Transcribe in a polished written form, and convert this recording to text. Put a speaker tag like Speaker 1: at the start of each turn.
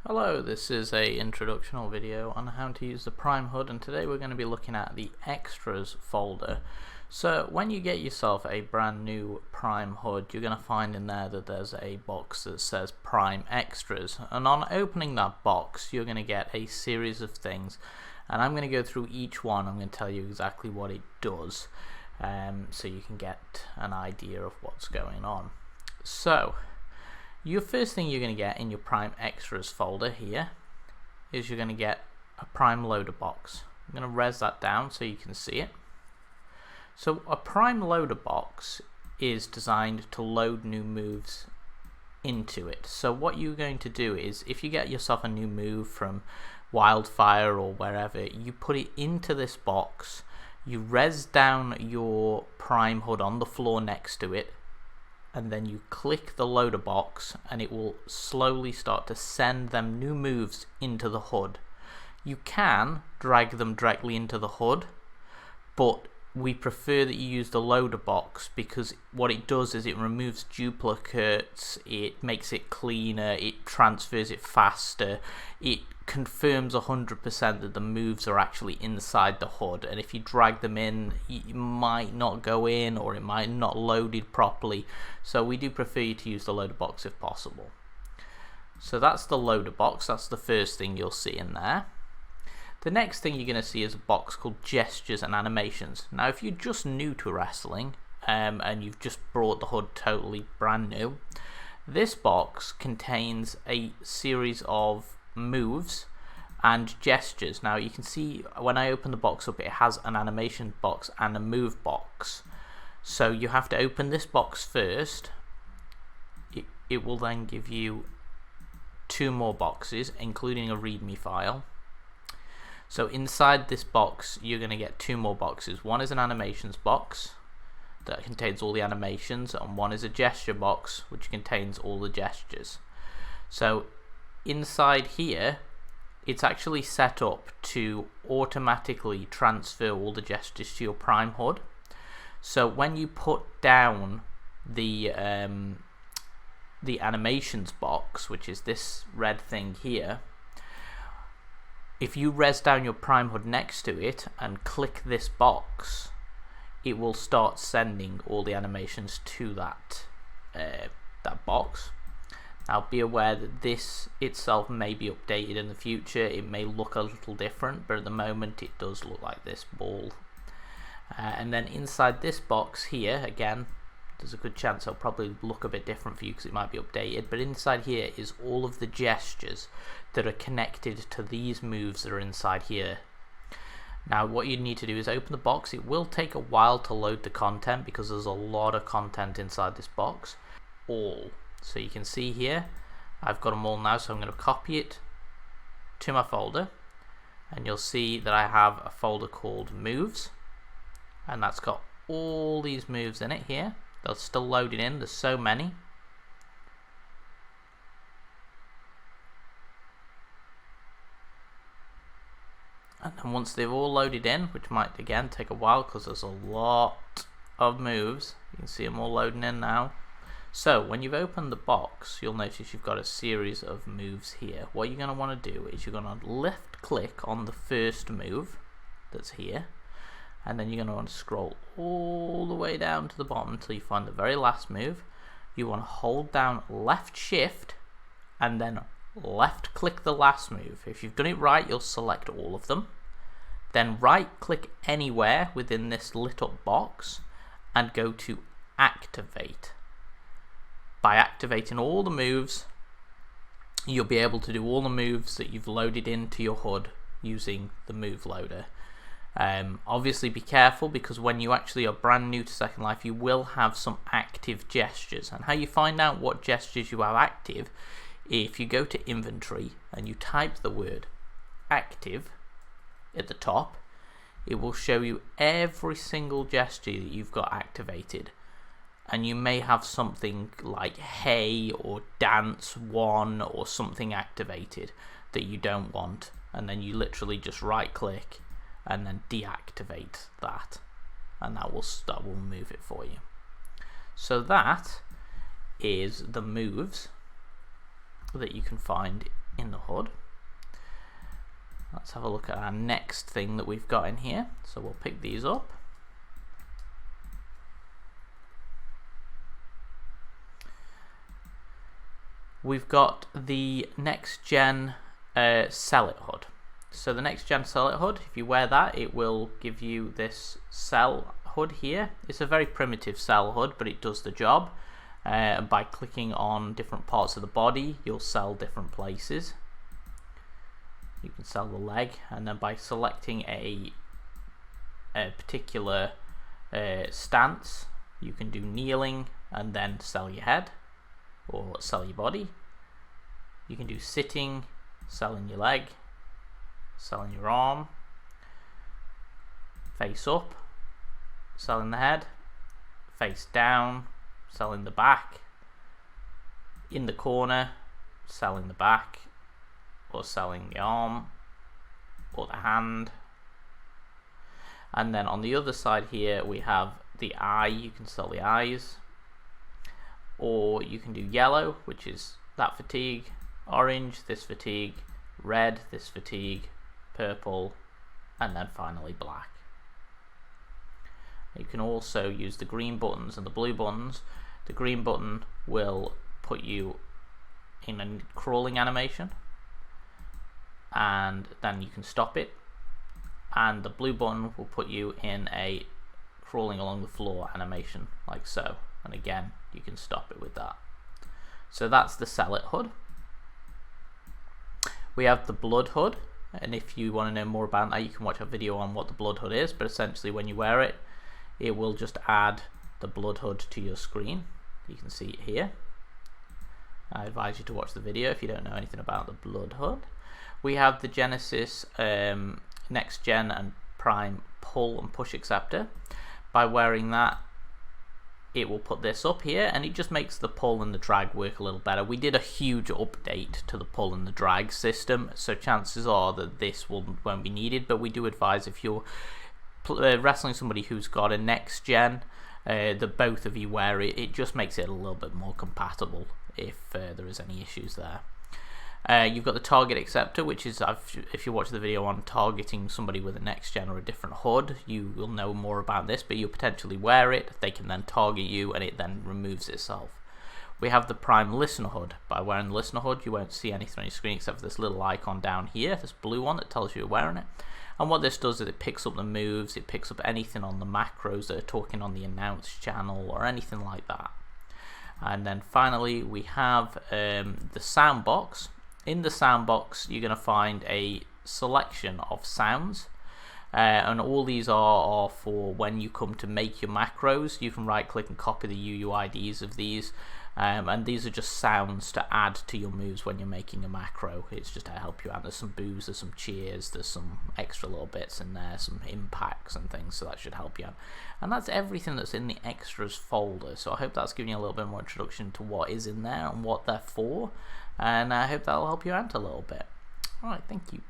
Speaker 1: Hello, this is a introductional video on how to use the Prime HUD, and today we're going to be looking at the extras folder. So when you get yourself a brand new Prime HUD, you're going to find in there that there's a box that says Prime Extras, and on opening that box you're going to get a series of things, and I'm going to go through each one. I'm going to tell you exactly what it does, so you can get an idea of what's going on. So your first thing you're going to get in your Prime Extras folder here is you're going to get a Prime Loader box. I'm going to res that down so you can see it. So a Prime Loader box is designed to load new moves into it. So what you're going to do is, if you get yourself a new move from Wildfire or wherever, you put it into this box, you res down your Prime HUD on the floor next to it, and then you click the loader box and it will slowly start to send them new moves into the HUD. You can drag them directly into the HUD, but we prefer that you use the loader box because what it does is it removes duplicates, it makes it cleaner, it transfers it faster, it confirms 100% that the moves are actually inside the HUD, and if you drag them in, it might not go in or it might not load it properly. So we do prefer you to use the loader box if possible. So that's the loader box, that's the first thing you'll see in there. The next thing you're going to see is a box called Gestures and Animations. Now if you're just new to wrestling and you've just brought the HUD totally brand new, this box contains a series of moves and gestures. Now you can see when I open the box up, it has an animation box and a move box. So you have to open this box first. It will then give you two more boxes, including a README file. So inside this box you're going to get two more boxes. One is an animations box that contains all the animations, and one is a gesture box which contains all the gestures. So inside here it's actually set up to automatically transfer all the gestures to your Prime HUD. So when you put down the animations box, which is this red thing here, if you res down your Prime HUD next to it and click this box, it will start sending all the animations to that box. Now be aware that this itself may be updated in the future. It may look a little different, but at the moment it does look like this ball. And then inside this box here, again, there's a good chance it'll probably look a bit different for you because it might be updated, but inside here is all of the gestures that are connected to these moves that are inside here. Now what you need to do is open the box. It will take a while to load the content because there's a lot of content inside this box. So you can see here I've got them all now, so I'm going to copy it to my folder, and you'll see that I have a folder called Moves, and that's got all these moves in it here. They're still loading in, there's so many. And then once they've all loaded in, which might again take a while because there's a lot of moves, you can see them all loading in now. So when you've opened the box, you'll notice you've got a series of moves here. What you're going to want to do is you're going to left click on the first move that's here, and then you're going to want to scroll all the way down to the bottom until you find the very last move. You want to hold down left shift and then left click the last move. If you've done it right, you'll select all of them. Then right click anywhere within this lit up box and go to Activate. By activating all the moves, you'll be able to do all the moves that you've loaded into your HUD using the move loader. Obviously be careful, because when you actually are brand new to Second Life, you will have some active gestures, and how you find out what gestures you have active, if you go to inventory and you type the word active at the top, it will show you every single gesture that you've got activated. And you may have something like Hey or Dance 1 or something activated that you don't want, and then you literally just right click and then deactivate that, and that will move it for you. So that is the moves that you can find in the HUD. Let's have a look at our next thing that we've got in here. So we'll pick these up. We've got the next gen Cell-It HUD. So the next gen Cell-It HUD, if you wear that, it will give you this cell HUD here. It's a very primitive cell HUD, but it does the job. By clicking on different parts of the body, you'll sell different places. You can sell the leg, and then by selecting a particular stance, you can do kneeling and then sell your head or sell your body. You can do sitting, selling your leg, selling your arm, face up, selling the head, face down, selling the back, in the corner, selling the back, or selling the arm or the hand. And then on the other side here we have the eye. You can sell the eyes, or you can do yellow, which is that fatigue, orange, this fatigue, red, this fatigue, purple, and then finally black. You can also use the green buttons and the blue buttons. The green button will put you in a crawling animation, and then you can stop it, and the blue button will put you in a crawling along the floor animation, like so, and again you can stop it with that. So that's the Cell-It HUD. We have the Blood HUD, and if you want to know more about that, you can watch a video on what the Blood HUD is, but essentially when you wear it, it will just add the Blood HUD to your screen. You can see it here. I advise you to watch the video if you don't know anything about the Blood HUD. We have the Genesis Next Gen and Prime Pull and Push Acceptor. By wearing that, it will put this up here, and it just makes the pull and the drag work a little better. We did a huge update to the pull and the drag system, so chances are that this won't be needed, but we do advise if you're wrestling somebody who's got a Next Gen, that both of you wear it. It just makes it a little bit more compatible if there is any issues there. You've got the Target Acceptor, which is, if you watch the video on targeting somebody with a Next Gen or a different HUD, you will know more about this, but you'll potentially wear it, they can then target you, and it then removes itself. We have the Prime Listener HUD. By wearing the Listener HUD, you won't see anything on your screen except for this little icon down here, this blue one that tells you you're wearing it. And what this does is it picks up the moves, it picks up anything on the macros that are talking on the announce channel or anything like that. And then finally we have the sound box. In the sound box you're going to find a selection of sounds, and all these are for when you come to make your macros. You can right click and copy the UUIDs of these, and these are just sounds to add to your moves when you're making a macro. It's just to help you out. There's some boos, there's some cheers, there's some extra little bits in there, some impacts and things, so that should help you out. And that's everything that's in the extras folder, so I hope that's giving you a little bit more introduction to what is in there and what they're for, and I hope that'll help you out a little bit. Alright, thank you.